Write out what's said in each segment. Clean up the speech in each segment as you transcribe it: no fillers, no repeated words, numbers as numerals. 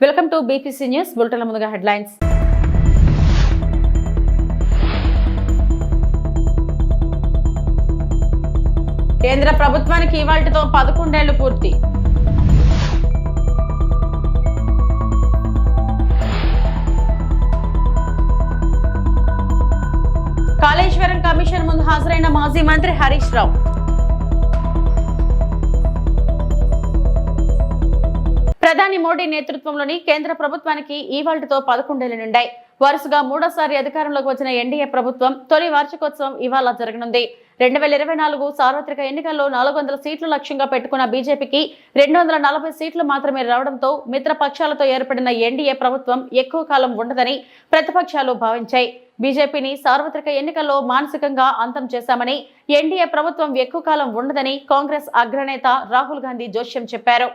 Welcome to BPC news bulletin. ముందుగా headlines. కేంద్ర ప్రభుత్వానికి ఇవాల్టితో 11 ఏళ్లు పూర్తి. కాళేశ్వరం కమిషన్ ముందు హాజరైన మాజీ మంత్రి హరీష్ రావు. ప్రధాని మోడీ నేతృత్వంలోని కేంద్ర ప్రభుత్వానికి ఇవాల్టితో 11 ఏళ్లు నిండాయి. వరుసగా మూడోసారి అధికారంలోకి వచ్చిన ఎన్డీఏ ప్రభుత్వం తొలి వార్షికోత్సవం ఇవాళ జరగనుంది. 2024 సార్వత్రిక ఎన్నికల్లో 400 సీట్లు లక్ష్యంగా పెట్టుకున్న బీజేపీకి 240 సీట్లు మాత్రమే రావడంతో మిత్రపక్షాలతో ఏర్పడిన ఎన్డీఏ ప్రభుత్వం ఎక్కువ కాలం ఉండదని ప్రతిపక్షాలు భావించాయి. బీజేపీని సార్వత్రిక ఎన్నికల్లో మానసికంగా అంతం చేశామని, ఎన్డీఏ ప్రభుత్వం ఎక్కువ కాలం ఉండదని కాంగ్రెస్ అగ్రనేత రాహుల్ గాంధీ జోస్యం చెప్పారు.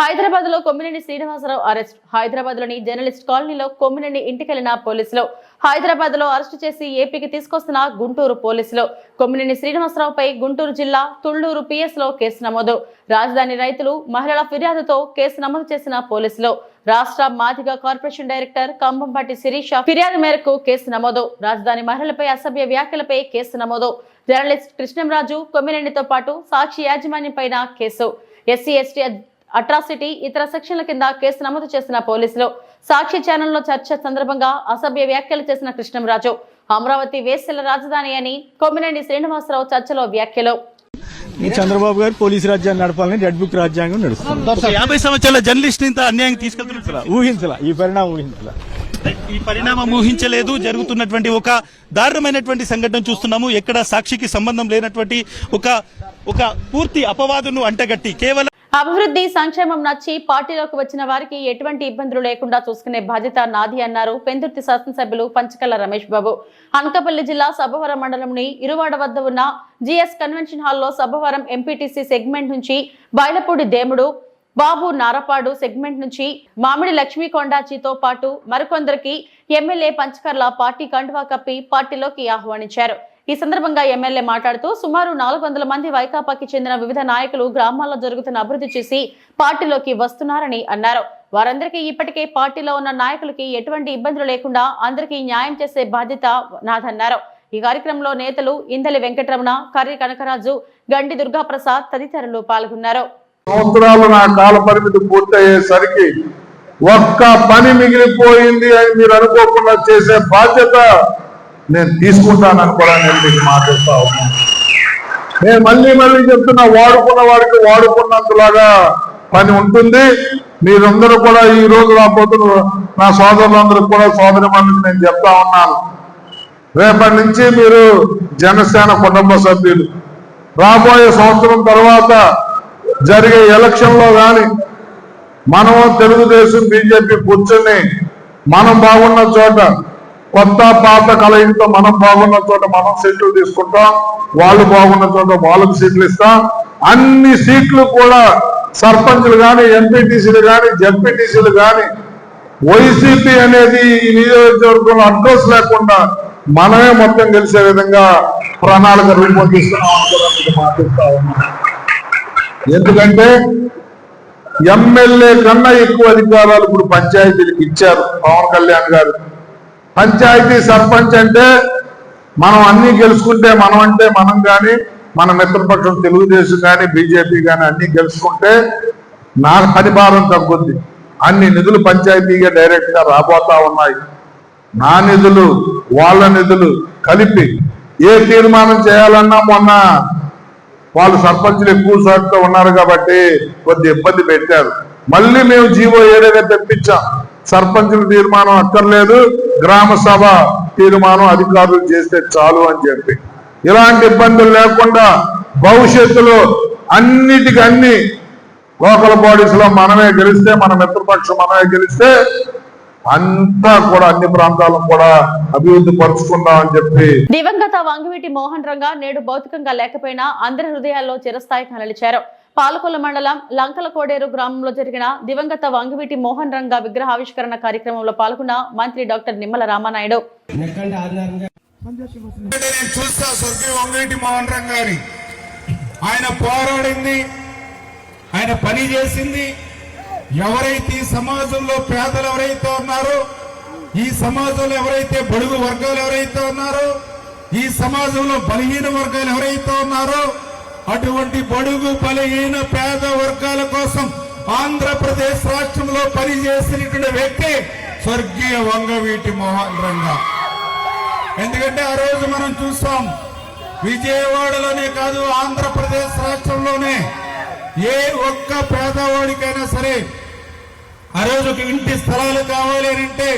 హైదరాబాద్ లో కొమ్మినేని శ్రీనివాసరావు అరెస్ట్. హైదరాబాద్ లోని జర్నలిస్ట్ కాలనీలో కొమ్మినేని ఇంటికెళ్లిన పోలీసులు, హైదరాబాద్ లో అరెస్టు చేసి ఏపీకి తీసుకొస్తున్న గుంటూరు పోలీసులు. కొమ్మినేని శ్రీనివాసరావుపై గుంటూరు జిల్లా తుళ్లూరు పిఎస్ లో కేసు నమోదు. రాజధాని రైతులు మహిళల ఫిర్యాదుతో కేసు నమోదు చేసిన పోలీసులు. రాష్ట్ర మాదిగ కార్పొరేషన్ డైరెక్టర్ కంబంపాటి శిరీష ఫిర్యాదు మేరకు కేసు నమోదు. రాజధాని మహిళలపై అసభ్య వ్యాఖ్యలపై కేసు నమోదు. జర్నలిస్ట్ కృష్ణంరాజు, కొమ్మినేనితో పాటు సాక్షి యాజమాన్యం పైన కేసు. ఎస్సీ ఎస్టీ అట్రాసిటీ ఇతర సెక్షన్ల కింద కేసు నమోదు చేసిన పోలీసులు. సాక్షి ఛానల్లో చర్చ సందర్భంగా అసభ్య వ్యాఖ్యలు చేసిన కృష్ణంరాజు. అమరావతి వేశ్యల రాజధాని అని కొమ్మినేని శ్రీనివాసరావు చర్చలో వ్యాఖ్యలు. చంద్రబాబు గారు పోలీసు రాజ్యాన్ని నడపాలని రెడ్ బుక్ రాజ్యాంగం నడుస్తుంది. 50 సంవత్సరాల జర్నలిస్ట్ ఇంత అన్యాయం తీసుకెళ్తున్నారు. ఊహించలా ఈ పరిణామం ఊహించలా. ఈ పరిణామం ఊహించలేదు. జరుగుతున్నటువంటి ఒక దారుణమైనటువంటి సంఘటన చూస్తున్నాము. ఎక్కడ సాక్షికి సంబంధం లేనటువంటి ఒక పూర్తి అపవాదును అంటగట్టి కేవలం అభివృద్ధి సంక్షేమం నచ్చి పార్టీలోకి వచ్చిన వారికి ఎటువంటి ఇబ్బందులు లేకుండా చూసుకునే బాధ్యత నాది అన్నారు పెందుర్తి శాసనసభ్యులు పంచకల్ల రమేష్ బాబు. అనకాపల్లి జిల్లా సబ్బవరం మండలంలోని ఇరువాడ వద్ద ఉన్న జిఎస్ కన్వెన్షన్ హాల్లో సబ్బవరం ఎంపీటీసీ సెగ్మెంట్ నుంచి బైలపూడి దేముడు బాబు నారపాడు సెగ్మెంట్ నుంచి మామిడి లక్ష్మీకొండాచితో పాటు మరికొందరికి ఎమ్మెల్యే పంచకర్ల పార్టీ కండువా కప్పి పార్టీలోకి ఆహ్వానించారు. ఈ సందర్భంగా ఎమ్మెల్యే మాట్లాడుతూ సుమారు 400 మంది వైకాపాకి చెందిన వివిధ నాయకులు గ్రామాల్లో జరుగుతున్న అభివృద్ధి చూసి పార్టీలోకి వస్తున్నారని అన్నారు. వారందరికీ ఇప్పటికే పార్టీలో ఉన్న నాయకులకి ఎటువంటి ఇబ్బందులు లేకుండా అందరికీ న్యాయం చేసే బాధ్యత నాదన్నారు. ఈ కార్యక్రమంలో నేతలు ఇందలి వెంకటరమణ, కర్రి కనకరాజు, గండి దుర్గాప్రసాద్ తదితరులు పాల్గొన్నారు. సంవత్సరాలు నా కాల పరిమితి పూర్తయ్యేసరికి ఒక్క పని మిగిలిపోయింది అని మీరు అనుకోకుండా చేసే బాధ్యత నేను తీసుకుంటానని కూడా నేను మీకు మాట్లాడుతా ఉన్నాను. నేను మళ్ళీ చెప్తున్నా, వాడుకున్న వాడికి వాడుకున్నంతలాగా పని ఉంటుంది. మీరందరూ కూడా ఈ రోజు రాబోతున్న నా సోదరులందరూ కూడా సోదరిమణులకు నేను చెప్తా ఉన్నాను, రేపటి నుంచి మీరు జనసేన కుటుంబ సభ్యులు. రాబోయే సంవత్సరం తర్వాత జరిగే ఎలక్షన్లో కానీ మనం తెలుగుదేశం బీజేపీ కూర్చొని మనం బాగున్న చోట కొత్త పాత కలయికతో మనం బాగున్న చోట మనం సీట్లు తీసుకుంటాం, వాళ్ళు బాగున్న చోట వాళ్ళకు సీట్లు ఇస్తాం. అన్ని సీట్లు కూడా సర్పంచ్లు కానీ, ఎంపీటీసీలు కానీ, జెడ్పీటీసీలు కానీ, వైసీపీ అనేది ఈ నియోజకవర్గంలో అడ్రస్ లేకుండా మనమే మొత్తం గెలిచే విధంగా ప్రణాళిక రూపొందిస్తున్నాం మాట్లాడుతా ఉన్నాం. ఎందుకంటే ఎమ్మెల్యే కన్నా ఎక్కువ అధికారాలు ఇప్పుడు పంచాయతీలకు ఇచ్చారు పవన్ కళ్యాణ్ గారు. పంచాయతీ సర్పంచ్ అంటే మనం అన్ని గెలుచుకుంటే, మనం అంటే మనం కానీ, మన మిత్రపక్షం తెలుగుదేశం కానీ, బీజేపీ కానీ అన్ని గెలుచుకుంటే నా పని భారం తగ్గుద్ది. అన్ని నిధులు పంచాయతీగా డైరెక్ట్ గా రాబోతా ఉన్నాయి. నా నిధులు వాళ్ళ నిధులు కలిపి ఏ తీర్మానం చేయాలన్నా మొన్న వాళ్ళు సర్పంచులు ఎక్కువ శాతంతో ఉన్నారు కాబట్టి కొద్ది ఇబ్బంది పెట్టారు. మళ్ళీ మేము జీవో ఏదైనా తెప్పించాం, సర్పంచుల తీర్మానం అక్కర్లేదు, గ్రామ సభ తీర్మానం అధికారులు చేస్తే చాలు అని చెప్పి ఇలాంటి ఇబ్బందులు లేకుండా భవిష్యత్తులో అన్నిటికీ అన్ని లోకల్ బాడీస్ లో మనమే గెలిస్తే, మన మిత్రపక్షం మనమే గెలిస్తే అంతా కూడా అన్ని ప్రాంతాలను కూడా అభివృద్ధి పరుచుకుందామని చెప్పి. దివంగత వంగవీటి మోహన్ రంగా నేడు భౌతికంగా లేకపోయినా అందరి హృదయాల్లో చిరస్థాయిగా నిలిచారు. పాలకొల్లు మండలం లంకల కోడేరు గ్రామంలో జరిగిన దివంగత వంగవీటి మోహన్ రంగా విగ్రహావిష్కరణ కార్యక్రమంలో పాల్గొన్న మంత్రి డాక్టర్ నిమ్మల రామానాయుడు. చూస్తా స్వర్గీయ వంగవీటి మోహన్ రంగారి ఆయన పోరాడింది, ఆయన పని చేసింది. ఎవరైతే ఈ సమాజంలో పేదలు ఎవరైతే ఉన్నారో, ఈ సమాజంలో ఎవరైతే బడుగు వర్గాలు ఎవరైతే ఉన్నారో, ఈ సమాజంలో బలహీన వర్గాలు ఎవరైతే ఉన్నారో, అటువంటి బడుగు బలహీన పేద వర్గాల కోసం ఆంధ్రప్రదేశ్ రాష్ట్రంలో పనిచేసినటువంటి వ్యక్తి స్వర్గీయ వంగవీటి మోహన్ రంగా. ఎందుకంటే ఆ రోజు మనం చూస్తాం, విజయవాడలోనే కాదు ఆంధ్రప్రదేశ్ రాష్ట్రంలోనే ఏ ఒక్క పేదవాడికైనా సరే ఆ రోజు ఒక ఇంటి స్థలాలు కావాలి అని అంటే,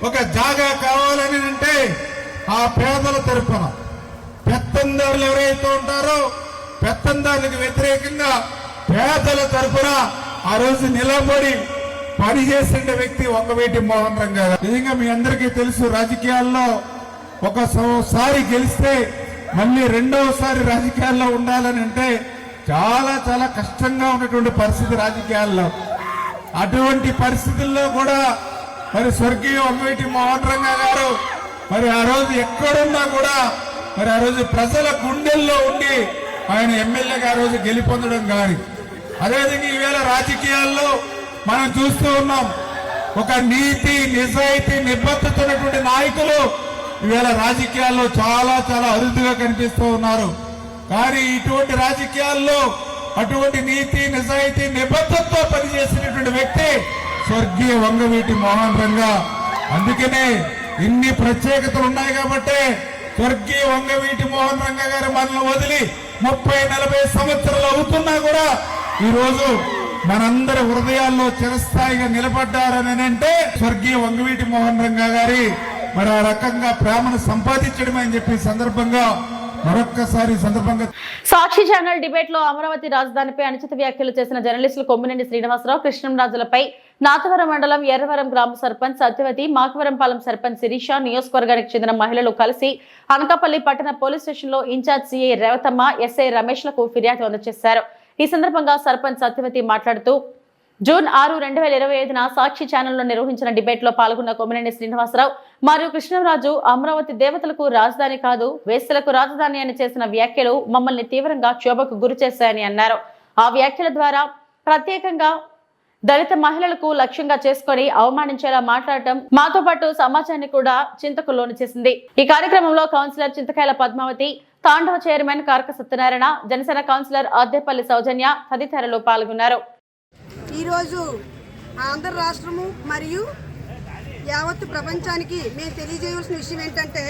ఒక జాగా కావాలని అంటే ఆ పేదల తరఫున పెత్తందారులు ఎవరైతే ఉంటారో పెత్తందారులకు వ్యతిరేకంగా పేదల తరఫున ఆ రోజు నిలబడి పనిచేసిన వ్యక్తి వంగవీటి మోహన్ రంగా. నిజంగా మీ అందరికీ తెలుసు, రాజకీయాల్లో ఒకసారి గెలిస్తే మళ్ళీ రెండవసారి రాజకీయాల్లో ఉండాలని అంటే చాలా చాలా కష్టంగా ఉన్నటువంటి పరిస్థితి రాజకీయాల్లో. అటువంటి పరిస్థితుల్లో కూడా మరి స్వర్గీయ వంగవీటి మోహన్ రంగా గారు మరి ఆ రోజు ఎక్కడున్నా కూడా మరి ఆ రోజు ప్రజల గుండెల్లో ఉండి ఆయన ఎమ్మెల్యేగా ఆ రోజు గెలుపొందడం కానీ, అదేవిధంగా ఈవేళ రాజకీయాల్లో మనం చూస్తూ ఉన్నాం, ఒక నీతి నిజాయితీ నిబద్ధతటువంటి నాయకులు ఈవేళ రాజకీయాల్లో చాలా చాలా అరుదుగా కనిపిస్తూ ఉన్నారు. కానీ ఇటువంటి రాజకీయాల్లో అటువంటి నీతి నిజాయితీ నిబద్ధతతో పనిచేసినటువంటి వ్యక్తి స్వర్గీయ వంగవీటి మోహన్ రంగా. అందుకనే ఇన్ని ప్రత్యేకతలు ఉన్నాయి కాబట్టి స్వర్గీయ వంగవీటి మోహన్ రంగా గారు మనల్ని వదిలి 30-40 సంవత్సరాలు అవుతున్నా కూడా ఈ రోజు మనందరి హృదయాల్లో చిరస్థాయిగా నిలబడ్డారని అంటే స్వర్గీయ వంగవీటి మోహన్ రంగా గారి మరి ఆ రకంగా ప్రేమను సంపాదించడం అని చెప్పి సందర్భంగా మరొక్కసారి సందర్భంగా. సాక్షి ఛానల్ డిబేట్ లో అమరావతి రాజధానిపై అనుచిత వ్యాఖ్యలు చేసిన జర్నలిస్టులు కొమ్మినేని శ్రీనివాసరావు, కృష్ణంరాజులపై నాతవరం మండలం ఎర్రవరం గ్రామ సర్పంచ్ సత్యవతి, మాకవరంపాలెం సర్పంచ్ శిరీష, నియోజకవర్గానికి చెందిన మహిళలు కలిసి అనకాపల్లి పట్టణ పోలీస్ స్టేషన్ లో in-charge CI Revathamma, SI Ramesh లకు ఫిర్యాదు అందజేశారు. ఈ సందర్భంగా సర్పంచ్ సత్యవతి మాట్లాడుతూ, జూన్ 6, 2025న సాక్షి ఛానల్లో నిర్వహించిన డిబేట్ లో పాల్గొన్న కొమ్మినేని శ్రీనివాసరావు మరియు కృష్ణంరాజు అమరావతి దేవతలకు రాజధాని కాదు వేశ్యలకు రాజధాని అని చేసిన వ్యాఖ్యలు మమ్మల్ని తీవ్రంగా క్షోభకు గురి చేశాయని అన్నారు. ఆ వ్యాఖ్యల ద్వారా ప్రత్యేకంగా దళిత మహిళలకు లక్ష్యంగా చేసుకుని అవమానించేలా మాట్లాడటం మాతో పాటు సమాజాన్ని కూడా చింతకు లోను చేసింది. ఈ కార్యక్రమంలో కౌన్సిలర్ చింతకాయల పద్మావతి, తాండవ చైర్మన్ కార్క సత్యనారాయణ, జనసేన కౌన్సిలర్ ఆద్దేపల్లి సౌజన్య తదితరులు పాల్గొన్నారు. ఈరోజు ఆంధ్ర రాష్ట్రము మరియు యావత్తు ప్రపంచానికి మేము తెలియజేయవలసిన విషయం ఏంటంటే,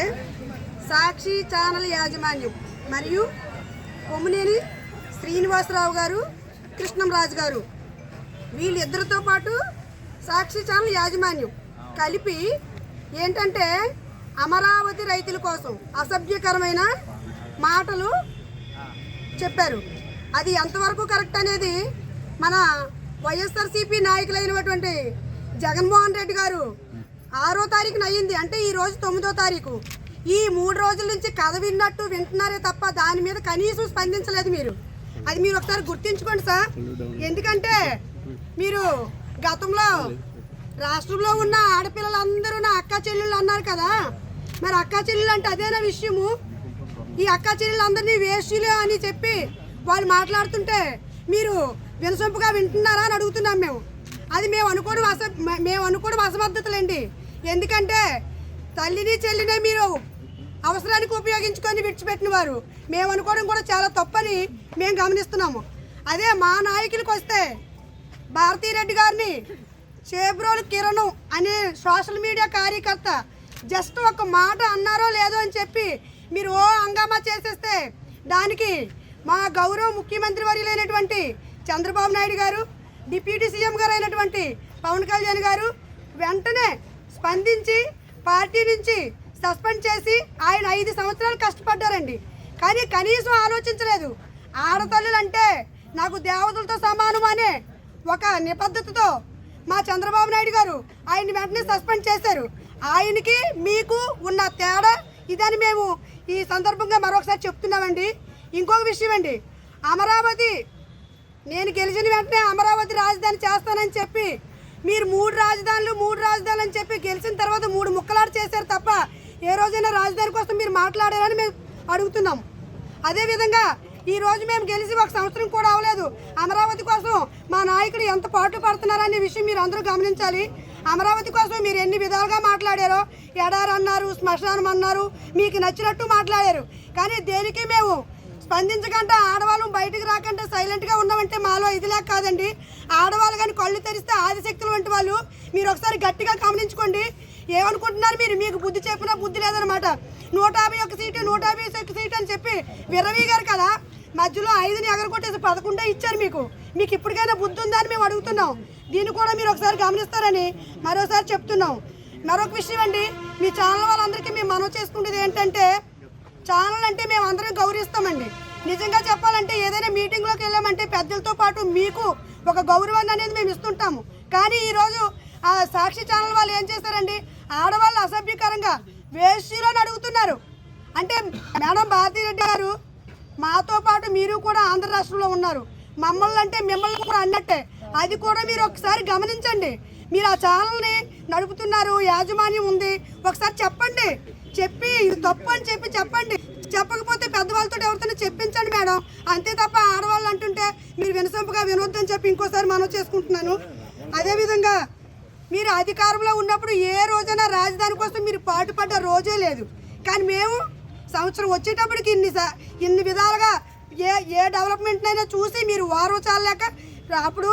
సాక్షి ఛానల్ యాజమాన్యం మరియు కొమ్మినేని శ్రీనివాసరావు గారు, కృష్ణంరాజు గారు, వీళ్ళిద్దరితో పాటు సాక్షి ఛానల్ యాజమాన్యం కలిపి ఏంటంటే అమరావతి రైతుల కోసం అసభ్యకరమైన మాటలు చెప్పారు. అది ఎంతవరకు కరెక్ట్ అనేది మన వైఎస్ఆర్సీపీ నాయకులైనటువంటి జగన్మోహన్ రెడ్డి గారు 6వ తారీఖున అయ్యింది, అంటే ఈ రోజు 9వ తారీఖు. ఈ 3 రోజుల నుంచి కథ విన్నట్టు వింటున్నారే తప్ప దాని మీద కనీసం స్పందించలేదు మీరు. అది మీరు ఒకసారి గుర్తించుకోండి సార్. ఎందుకంటే మీరు గతంలో రాష్ట్రంలో ఉన్న ఆడపిల్లలందరూ నా అక్క చెల్లెళ్ళు అన్నారు కదా, మరి అక్క చెల్లెళ్ళు అంటే అదేనా విషయము? ఈ అక్క చెల్లెళ్ళందరినీ వేష్యులు అని చెప్పి వాళ్ళు మాట్లాడుతుంటే మీరు వినసొంపుగా వింటున్నారా అని అడుగుతున్నాం మేము. అది మేము అనుకోవడం అసమర్థతలండి. ఎందుకంటే తల్లిని చెల్లినే మీరు అవసరానికి ఉపయోగించుకొని విడిచిపెట్టిన వారు. మేము అనుకోవడం కూడా చాలా తప్పని మేము గమనిస్తున్నాము. అదే మా నాయకులకు వస్తే భారతీరెడ్డి గారిని చేబ్రోలు కిరణ్ అనే సోషల్ మీడియా కార్యకర్త జస్ట్ ఒక మాట అన్నారో లేదో అని చెప్పి మీరు హంగామా చేసేస్తే దానికి మా గౌరవ ముఖ్యమంత్రి వర్యులైనటువంటి చంద్రబాబు నాయుడు గారు, డిప్యూటీ సీఎం గారు అయినటువంటి పవన్ కళ్యాణ్ గారు వెంటనే స్పందించి పార్టీ నుంచి సస్పెండ్ చేసి ఆయన 5 సంవత్సరాలు కష్టపడ్డారండి. కానీ కనీసం ఆలోచించలేదు. ఆడతల్లులు అంటే నాకు దేవతలతో సమానం అనే ఒక నిబద్ధతతో మా చంద్రబాబు నాయుడు గారు ఆయన్ని వెంటనే సస్పెండ్ చేశారు. ఆయనకి మీకు ఉన్న తేడా ఇదని మేము ఈ సందర్భంగా మరొకసారి చెప్తున్నామండి. ఇంకొక విషయం అండి, అమరావతి నేను గెలిచిన వెంటనే అమరావతి రాజధాని చేస్తానని చెప్పి మీరు 3 రాజధానులు అని చెప్పి గెలిచిన తర్వాత 3 ముక్కలాట చేశారు తప్ప ఏ రోజైనా రాజధాని కోసం మీరు మాట్లాడారని మేము అడుగుతున్నాం. అదేవిధంగా ఈరోజు మేము గెలిచి 1 సంవత్సరం కూడా అవ్వలేదు. అమరావతి కోసం మా నాయకుడు ఎంత పాటు పడుతున్నారనే విషయం మీరు అందరూ గమనించాలి. అమరావతి కోసం మీరు ఎన్ని విధాలుగా మాట్లాడారో, ఎడారి అన్నారు, శ్మశానం అన్నారు, మీకు నచ్చినట్టు మాట్లాడారు. కానీ దేనికి మేము స్పందించకుండా ఆడవాళ్ళు బయటకు రాకుండా సైలెంట్గా ఉన్నామంటే మాలో ఇదిలా కాదండి. ఆడవాళ్ళు కానీ కళ్ళు తెరిస్తే ఆదిశక్తులు వంటి వాళ్ళు. మీరు ఒకసారి గట్టిగా గమనించుకోండి. ఏమనుకుంటున్నారు మీరు? మీకు బుద్ధి చెప్పినా బుద్ధి లేదనమాట. 151 సీటు 151 సీటు అని చెప్పి విర్రవీగారు కదా. మధ్యలో 5ని ఎగరగొట్టేసి 11 ఇచ్చారు మీకు. మీకు ఇప్పటికైనా బుద్ధి ఉందా అని మేము అడుగుతున్నాం. దీన్ని కూడా మీరు ఒకసారి గమనిస్తారని మరోసారి చెప్తున్నాం. మరొక విషయం అండి, మీ ఛానల్ వాళ్ళందరికీ మేము మనవి చేసుకునేది ఏంటంటే, ఛానల్ అంటే మేము అందరం గౌరవిస్తామండి. నిజంగా చెప్పాలంటే ఏదైనా మీటింగ్లోకి వెళ్ళామంటే పెద్దలతో పాటు మీకు ఒక గౌరవాన్ని అనేది మేము ఇస్తుంటాము. కానీ ఈరోజు ఆ సాక్షి ఛానల్ వాళ్ళు ఏం చేశారండి, ఆడవాళ్ళు అసభ్యకరంగా వేష్యులని అడుగుతున్నారు. అంటే మేడం భారతిరెడ్డి గారు, మాతో పాటు మీరు కూడా ఆంధ్ర రాష్ట్రంలో ఉన్నారు. మమ్మల్ని అంటే మిమ్మల్ని కూడా అన్నట్టే. అది కూడా మీరు ఒకసారి గమనించండి. మీరు ఆ ఛానల్ని నడుపుతున్నారు, యాజమాన్యం ఉంది, ఒకసారి చెప్పండి. చెప్పి ఇది తప్పు అని చెప్పండి. చెప్పకపోతే పెద్దవాళ్ళతో ఎవరితో చెప్పించండి మేడం. అంతే తప్ప ఆడవాళ్ళు అంటుంటే మీరు వినసొంపుగా వినొద్దని చెప్పి ఇంకోసారి మనవి చేసుకుంటున్నాను. అదేవిధంగా మీరు అధికారంలో ఉన్నప్పుడు ఏ రోజైనా రాజధాని కోసం మీరు పాటుపడ్డ రోజే లేదు. కానీ మేము సంవత్సరం వచ్చేటప్పటికి ఇన్ని విధాలుగా ఏ డెవలప్మెంట్ అయినా చూసి మీరు వారం చాలలేక అప్పుడు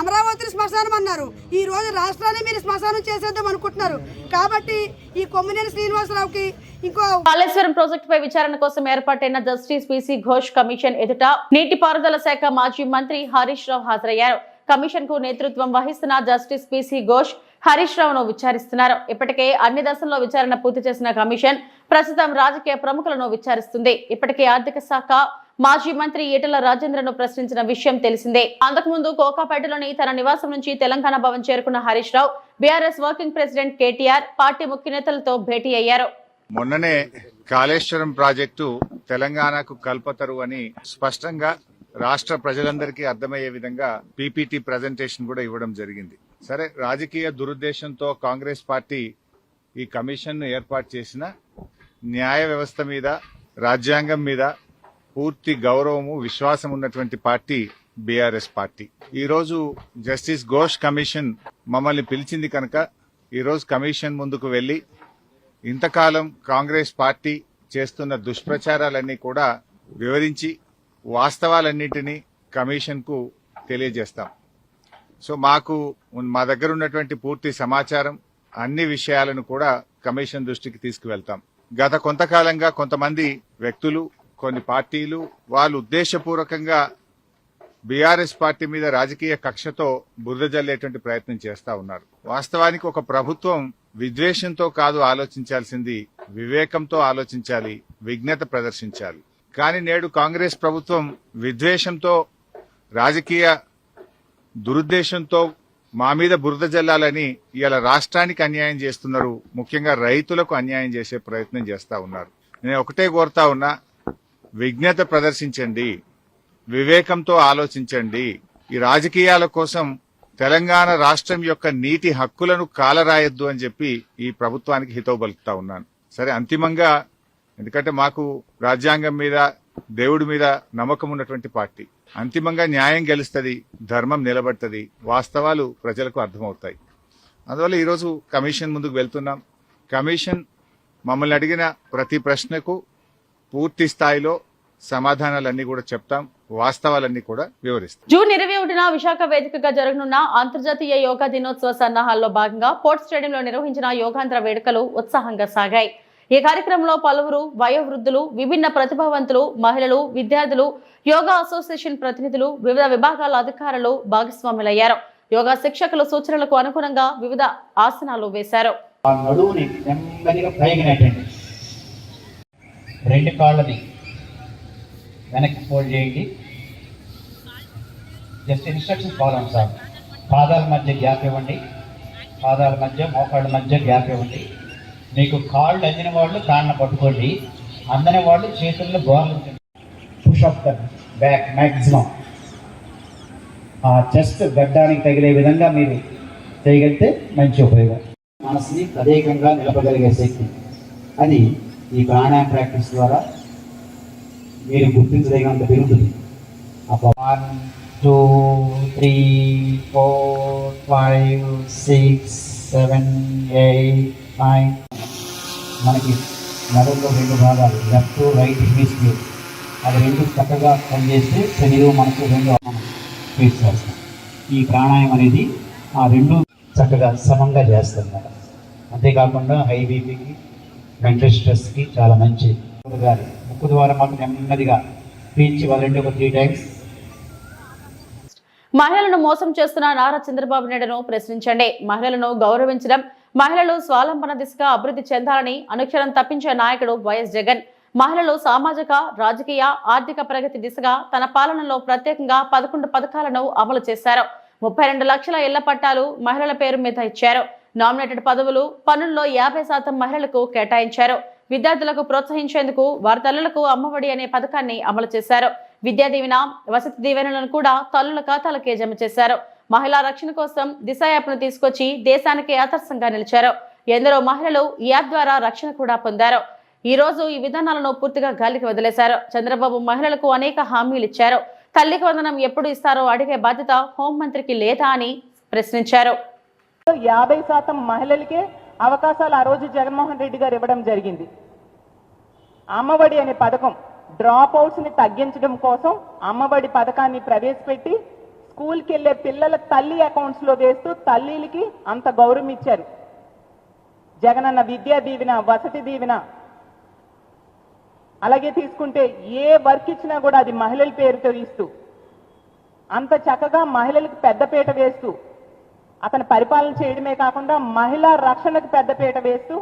అమరావతిని శ్మశానం అన్నారు. ఈ రోజు రాష్ట్రాన్ని మీరు శ్మశానం చేసేద్దాం అనుకుంటున్నారు. కాబట్టి ఈ కొమ్మినేని శ్రీనివాసరావుకి ఇంకో కాళేశ్వరం ప్రాజెక్టుపై విచారణ కోసం ఏర్పాటైన జస్టిస్ పిసి ఘోష్ కమిషన్ ఎదుట నీటిపారుదల శాఖ మాజీ మంత్రి హరీష్ రావు హాజరయ్యారు. కమిషన్ కు నేతృత్వం వహిస్తున్న జస్టిస్ పిసి ఘోష్ హరీష్ రావును విచారిస్తున్నారు. ఇప్పటికే అన్ని దశల్లో విచారణ పూర్తి చేసిన కమిషన్ ప్రస్తుతం రాజకీయ ప్రముఖులను విచారిస్తుంది. ఇప్పటికే ఆర్థిక శాఖ మాజీ మంత్రి ఈటెల రాజేంద్రను ప్రశ్నించిన విషయం తెలిసిందే. అంతకుముందు కోకాపేటలోని తన నివాసం నుంచి తెలంగాణ భవన్ చేరుకున్న Harish Rao BRS working president KTR, party ముఖ్య నేతలతో భేటీ అయ్యారు. మొన్ననే కాళేశ్వరం ప్రాజెక్టు తెలంగాణకు కల్పతరు అని స్పష్టంగా రాష్ట్ర ప్రజలందరికీ అర్థమయ్యే విధంగా పీపీటీ ప్రజెంటేషన్ కూడా ఇవ్వడం జరిగింది. సరే, రాజకీయ దురుద్దేశంతో కాంగ్రెస్ పార్టీ ఈ కమిషన్ ఏర్పాటు చేసిన న్యాయ వ్యవస్థ మీద, రాజ్యాంగం మీద పూర్తి గౌరవము, విశ్వాసం ఉన్నటువంటి పార్టీ బీఆర్ఎస్ పార్టీ. ఈరోజు జస్టిస్ ఘోష్ కమిషన్ మమ్మల్ని పిలిచింది కనుక ఈరోజు కమిషన్ ముందుకు వెళ్లి ఇంతకాలం కాంగ్రెస్ పార్టీ చేస్తున్న దుష్ప్రచారాలన్నీ కూడా వివరించి వాస్తవాలన్నింటినీ కమిషన్ కు తెలియజేస్తాం. సో మా దగ్గర ఉన్నటువంటి పూర్తి సమాచారం, అన్ని విషయాలను కూడా కమిషన్ దృష్టికి తీసుకువెళ్తాం. గత కొంతకాలంగా కొంతమంది వ్యక్తులు, కొన్ని పార్టీలు వాళ్ళు ఉద్దేశపూర్వకంగా బీఆర్ఎస్ పార్టీ మీద రాజకీయ కక్షతో బురద జల్లేటువంటి ప్రయత్నం చేస్తా ఉన్నారు. వాస్తవానికి ఒక ప్రభుత్వం విద్వేషంతో కాదు ఆలోచించాల్సింది, వివేకంతో ఆలోచించాలి, విజ్ఞత ప్రదర్శించాలి. కానీ నేడు కాంగ్రెస్ ప్రభుత్వం విద్వేషంతో, రాజకీయ దురుద్దేశంతో మా మీద బురద జల్లాలని ఇలా రాష్ట్రానికి అన్యాయం చేస్తున్నారు. ముఖ్యంగా రైతులకు అన్యాయం చేసే ప్రయత్నం చేస్తా ఉన్నారు. నేను ఒకటే కోరుతా ఉన్నా, విజ్ఞత ప్రదర్శించండి, వివేకంతో ఆలోచించండి. ఈ రాజకీయాల కోసం తెలంగాణ రాష్ట్రం యొక్క నీటి హక్కులను కాలరాయొద్దు అని చెప్పి ఈ ప్రభుత్వానికి హితవు పలుకుతా ఉన్నాను. సరే, అంతిమంగా ఎందుకంటే మాకు రాజ్యాంగం మీద, దేవుడి మీద నమ్మకం ఉన్నటువంటి పార్టీ, అంతిమంగా న్యాయం గెలుస్తుంది, ధర్మం నిలబడుతుంది, వాస్తవాలు ప్రజలకు అర్థమవుతాయి. అందువల్ల ఈరోజు కమిషన్ ముందుకు వెళ్తున్నాం. కమిషన్ మమ్మల్ని అడిగిన ప్రతి ప్రశ్నకు పూర్తి స్థాయిలో సమాధానాలన్నీ కూడా చెప్తాం, వాస్తవాలన్నీ కూడా వివరిస్తాం. జూన్ 21న విశాఖ వేదికగా జరగనున్న అంతర్జాతీయ యోగా దినోత్సవ సన్నాహాల్లో భాగంగా పోర్ట్ స్టేడియంలో నిర్వహించిన యోగాంధ్ర వేడుకలు ఉత్సాహంగా సాగాయి. ఈ కార్యక్రమంలో పలువురు వయోవృద్ధులు, విభిన్న ప్రతిభావంతులు, మహిళలు, విద్యార్థులు, యోగా అసోసియేషన్ ప్రతినిధులు, వివిధ విభాగాల అధికారులు భాగస్వాములయ్యారు. యోగా శిక్షకుల సూచనలకు అనుగుణంగా వివిధ ఆసనాలు వేశారు. నడువుని నెమ్మదిగా పైకి నెట్టండి. రెండు కాళ్ళని వెనక్కి ఫోల్డ్ చేయండి. జస్ట్ ఇన్స్ట్రక్షన్స్ ఫాలో అవ్వండి సార్. పాదాల మధ్య గ్యాప్ ఇవ్వండి, పాదాల మధ్య మోకాళ్ళ మధ్య గ్యాప్ ఇవ్వండి. మీకు కాళ్ళు అందిన వాళ్ళు కాళ్ళను పట్టుకోండి, అందని వాళ్ళు చేతుల్లో గోర్లు push up the back maximum. ఆ చెస్ట్ గడ్డానికి తగిలే విధంగా మీరు చేయగలిగితే మంచి ఉపయోగం. మనసుని తదేకంగా నిలపగలిగే శక్తి అది ఈ ప్రాణాయామ ప్రాక్టీస్ ద్వారా మీరు గుర్తించదగినంత పెరుగుతుంది. 1 2 3 4 5 6 7 8 9 మనకి మెదడులో రెండు భాగాలు, లెఫ్ట్ రైట్ హెమిస్ఫియర్, అది రెండు చక్కగా పనిచేస్తే శరీరం మనకు రెండు ఫేస్ చేస్తాం. ఈ ప్రాణాయామం అనేది ఆ రెండు చక్కగా సమంగా చేస్తుంది అన్నమాట. అంతేకాకుండా హై బీపీకి, మెంటల్ స్ట్రెస్కి చాలా మంచి. ముక్కు ద్వారా మాకు నెమ్మదిగా పీల్చి వదలండి ఒక 3 times. మహిళలను మోసం చేస్తున్న నారా చంద్రబాబు నాయుడును ప్రశ్నించండి. మహిళలను గౌరవించడం, మహిళలు స్వావలంబన దిశగా అభివృద్ధి చెందాలని అనుక్షణం తప్పించే నాయకుడు వైఎస్ జగన్. మహిళలు సామాజిక, రాజకీయ, ఆర్థిక ప్రగతి దిశగా తన పాలనలో ప్రత్యేకంగా 11 పథకాలను అమలు చేశారు. 32 లక్షల ఇళ్ల పట్టాలు మహిళల పేరు మీద ఇచ్చారు. నామినేటెడ్ పదవులు, పనుల్లో 50% మహిళలకు కేటాయించారు. విద్యార్థులకు ప్రోత్సహించేందుకు వారి తల్లులకు అమ్మఒడి అనే పథకాన్ని అమలు చేశారు. విద్యా దీవెన, వసతి దీవెనలను కూడా తల్లుల ఖాతాలకే జమ చేశారు. మహిళా రక్షణ కోసం దిశ యాప్ను తీసుకొచ్చి దేశానికి ఆదర్శంగా నిలిచారు. ఎందరో మహిళలు ఈ యాప్ ద్వారా రక్షణ కూడా పొందారు. ఈ రోజు ఈ విధానాలను పూర్తిగా గాలికి వదిలేశారు. చంద్రబాబు మహిళలకు అనేక హామీలు ఇచ్చారు. తల్లికి వందనం ఎప్పుడు ఇస్తారో అడిగే బాధ్యత హోంమంత్రికి లేదా అని ప్రశ్నించారు. 50% మహిళలకే అవకాశాలు ఆ రోజు జగన్మోహన్ రెడ్డి గారు ఇవ్వడం జరిగింది. అమ్మఒడి అనే పథకం డ్రాప్ అవుట్స్ ని తగ్గించడం కోసం అమ్మఒడి పథకాన్ని ప్రవేశపెట్టి స్కూల్కి వెళ్లే పిల్లల తల్లి అకౌంట్స్ లో వేస్తూ తల్లిలకి అంత గౌరవం ఇచ్చారు. జగనన్న విద్యా దీవెన, వసతి దీవెన, అలాగే తీసుకుంటే ఏ వర్క్ ఇచ్చినా కూడా అది మహిళల పేరుతో ఇస్తూ అంత చక్కగా మహిళలకు పెద్దపీట వేస్తూ అతను పరిపాలన చేయడమే కాకుండా మహిళా రక్షణకు పెద్దపీట వేస్తూ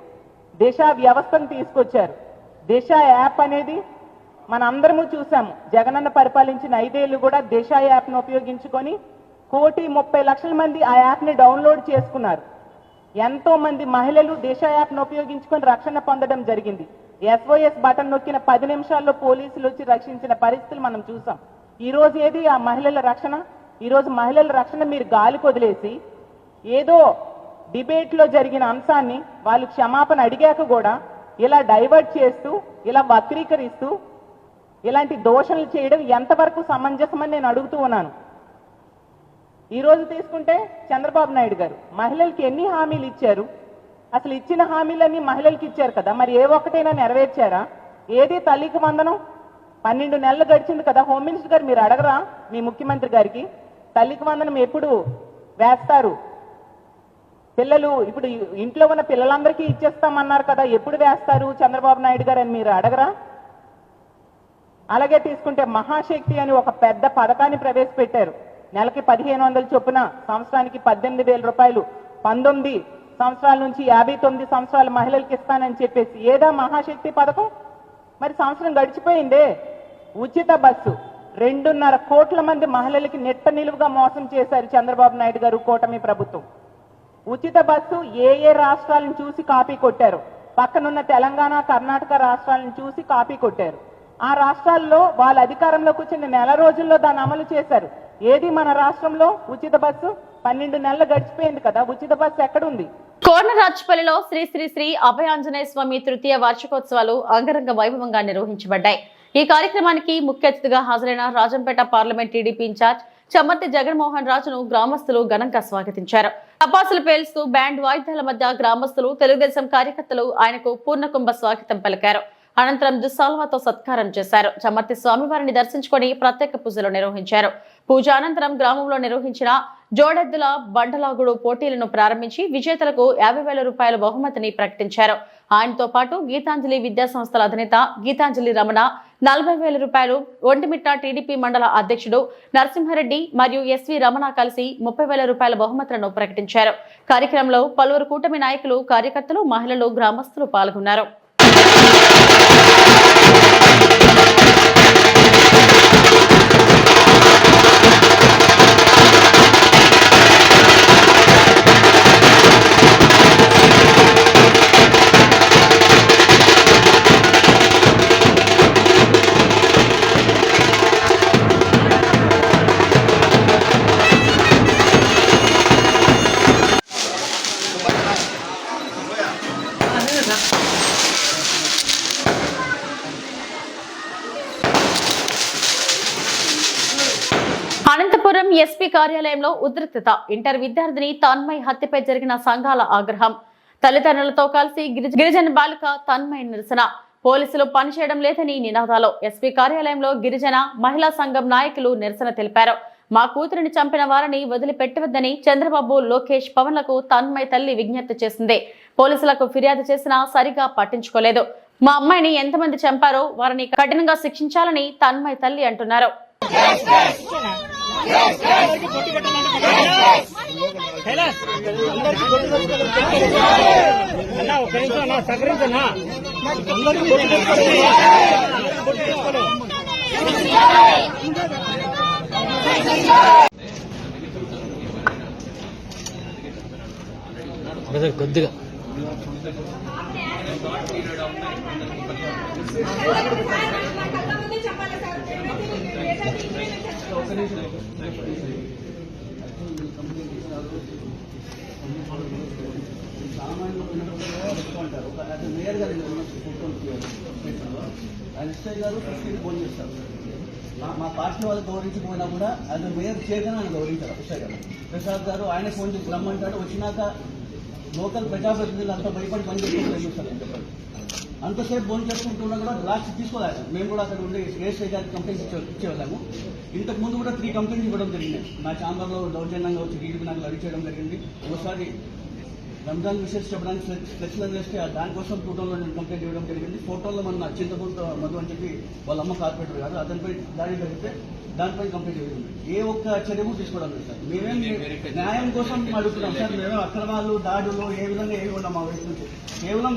దిశ వ్యవస్థను తీసుకొచ్చారు. దిశ యాప్ అనేది మన అందరము చూసాము. జగనన్న పరిపాలించిన 5 ఏళ్లు కూడా దిశ యాప్ను ఉపయోగించుకొని 1,30,00,000 మంది ఆ యాప్ని డౌన్లోడ్ చేసుకున్నారు. ఎంతో మంది మహిళలు దిశ యాప్ను ఉపయోగించుకొని రక్షణ పొందడం జరిగింది. SOS బటన్ నొక్కిన 10 నిమిషాల్లో పోలీసులు వచ్చి రక్షించిన పరిస్థితులు మనం చూసాం. ఈ రోజు ఏది ఆ మహిళల రక్షణ? ఈ రోజు మహిళల రక్షణ మీరు గాలి కొదిలేసి ఏదో డిబేట్ లో జరిగిన అంశాన్ని వాళ్ళు క్షమాపణ అడిగాక కూడా ఇలా డైవర్ట్ చేస్తూ, ఇలా వక్రీకరిస్తూ, ఇలాంటి దోషణలు చేయడం ఎంతవరకు సమంజసమని నేను అడుగుతూ ఉన్నాను. ఈ రోజు తీసుకుంటే చంద్రబాబు నాయుడు గారు మహిళలకి ఎన్ని హామీలు ఇచ్చారు? అసలు ఇచ్చిన హామీలన్నీ మహిళలకి ఇచ్చారు కదా, మరి ఏ ఒక్కటైనా నెరవేర్చారా? ఏది తల్లికి వందనం? 12 నెలలు గడిచింది కదా. హోమ్ మినిస్టర్ గారు మీరు అడగరా మీ ముఖ్యమంత్రి గారికి తల్లికి వందనం ఎప్పుడు వేస్తారు? పిల్లలు ఇప్పుడు ఇంట్లో ఉన్న పిల్లలందరికీ ఇచ్చేస్తామన్నారు కదా, ఎప్పుడు వేస్తారు చంద్రబాబు నాయుడు గారు అని మీరు అడగరా? అలాగే తీసుకుంటే మహాశక్తి అని ఒక పెద్ద పథకాన్ని ప్రవేశపెట్టారు. నెలకి 1,500 చొప్పున, సంవత్సరానికి 18,000 రూపాయలు, 19 సంవత్సరాల నుంచి 59 సంవత్సరాల మహిళలకు ఇస్తానని చెప్పేసి ఏదా మహాశక్తి పథకం? మరి సంవత్సరం గడిచిపోయిందే. ఉచిత బస్సు 2.5 కోట్ల మంది మహిళలకి నెట్ట నిలువుగా మోసం చేశారు చంద్రబాబు నాయుడు గారు, కూటమి ప్రభుత్వం. ఉచిత బస్సు ఏ రాష్ట్రాలను చూసి కాపీ కొట్టారు? పక్కనున్న తెలంగాణ, కర్ణాటక రాష్ట్రాలను చూసి కాపీ కొట్టారు. ఆ రాష్ట్రాల్లో వాళ్ళ అధికారంలోకి వచ్చిన నెల రోజుల్లో దాన్ని అమలు చేశారు. ఏది మన రాష్ట్రంలో ఉచిత బస్సు? 12 నెలలు గడిచిపోయింది కదా, ఉచిత బస్సు ఎక్కడుంది? కోనరాజుపల్లిలో శ్రీ శ్రీ శ్రీ అభయాంజనేయ స్వామి తృతీయ వార్షికోత్సవాలు అంగరంగ వైభవంగా నిర్వహించబడ్డాయి. ఈ కార్యక్రమానికి ముఖ్య అతిథిగా హాజరైన Rajampet parliament TDP incharge Chammarthi Jaganmohan రాజును గ్రామస్తులు ఘనంగా స్వాగతించారు. టపాసులు పేల్స్తూ బ్యాండ్ వాయిద్యాల మధ్య గ్రామస్తులు, తెలుగుదేశం కార్యకర్తలు ఆయనకు పూర్ణకుంభ స్వాగతం పలికారు. అనంతరం దుస్సాల్వాతో సత్కారం చేశారు. చమ్మర్తి స్వామివారిని దర్శించుకొని ప్రత్యేక పూజలు నిర్వహించారు. పూజ అనంతరం గ్రామంలో నిర్వహించిన జోడెద్దుల బండలాగుడు పోటీలను ప్రారంభించి విజేతలకు 50,000 రూపాయల బహుమతిని ప్రకటించారు. ఆయనతో పాటు గీతాంజలి విద్యా సంస్థల అధినేత గీతాంజలి రమణ 40,000 రూపాయలు, ఒంటిమిట్ట టీడీపీ మండల అధ్యక్షుడు నరసింహారెడ్డి మరియు ఎస్వి రమణ కలిసి 30,000 రూపాయల బహుమతులను ప్రకటించారు. కార్యక్రమంలో పలువురు కూటమి నాయకులు, కార్యకర్తలు, మహిళలు, గ్రామస్తులు పాల్గొన్నారు. అనంతపురం ఎస్పీ కార్యాలయంలో ఉద్రిక్తత. ఇంటర్ విద్యార్థిని తన్మయ్ హత్యపై జరిగిన సంఘాల ఆగ్రహం. తల్లిదండ్రులతో కలిసి గిరిజన బాలిక తన్మయ్ నిరసన. పోలీసులు పనిచేయడం లేదని నినాదాలు. ఎస్పీ కార్యాలయంలో గిరిజన మహిళా సంఘం నాయకులు నిరసన తెలిపారు. మా కూతురిని చంపిన వారిని వదిలిపెట్టవద్దని చంద్రబాబు, లోకేష్, పవన్లకు తన్మయ్ తల్లి విజ్ఞప్తి చేసింది. పోలీసులకు ఫిర్యాదు చేసినా సరిగా పట్టించుకోలేదు. మా అమ్మాయిని ఎంతమంది చంపారో వారిని కఠినంగా శిక్షించాలని తన్మయ్ తల్లి అంటున్నారు. కొద్దిగా మేయర్ గారు ఎస్ఐ గారు ఫస్ట్ ఫోన్ చేస్తారు. మా పార్టీ వాళ్ళు గౌరవించకపోయినా కూడా అది మేయర్ చేయగానే ఆయన గౌరవించారు. ఎస్ఐ గారు ప్రసాద్ గారు ఆయన ఫోన్ చేసి రమ్మంటాడు. వచ్చినాక లోకల్ ప్రజాప్రతినిధులు అంతా భయపడి పని చేసుకుంటూ చూస్తారు. అంతసేపు ఫోన్ చేసుకుంటున్నా కూడా లాస్ట్ తీసుకోలేదు. మేము కూడా అక్కడ ఉండి ఎస్ఐ గారికి కంప్లైంట్స్ ఇచ్చేవాళ్ళము. ఇంతకు ముందు కూడా 3 కంప్లైంట్స్ ఇవ్వడం జరిగింది. నా ఛాంబర్లో దౌర్జన్యంగా వచ్చి టీడీపీ నాకు అడిగి చేయడం జరిగింది. ఒకసారి రంజాన్ విషయస్ చెప్పడానికి ఫ్లెక్స్లను చేస్తే దానికోసం 2 కంప్లైంట్ ఇవ్వడం జరిగింది. ఫోటోలో మన చింతపూర్ మధు అని చెప్పి వాళ్ళ అమ్మ కార్పొరేటర్ గారు అతనిపై దాడి జరిగితే దానిపై కంప్లైంట్ ఇవ్వడం. ఏ ఒక్క చర్య తీసుకోవడం లేదు సార్. మేమేం న్యాయం కోసం అడుగుతున్నాం సార్. మేమేం అక్రమాలు, దాడులు ఏ విధంగా ఏమి ఉన్నాం మా వైపు నుంచి. కేవలం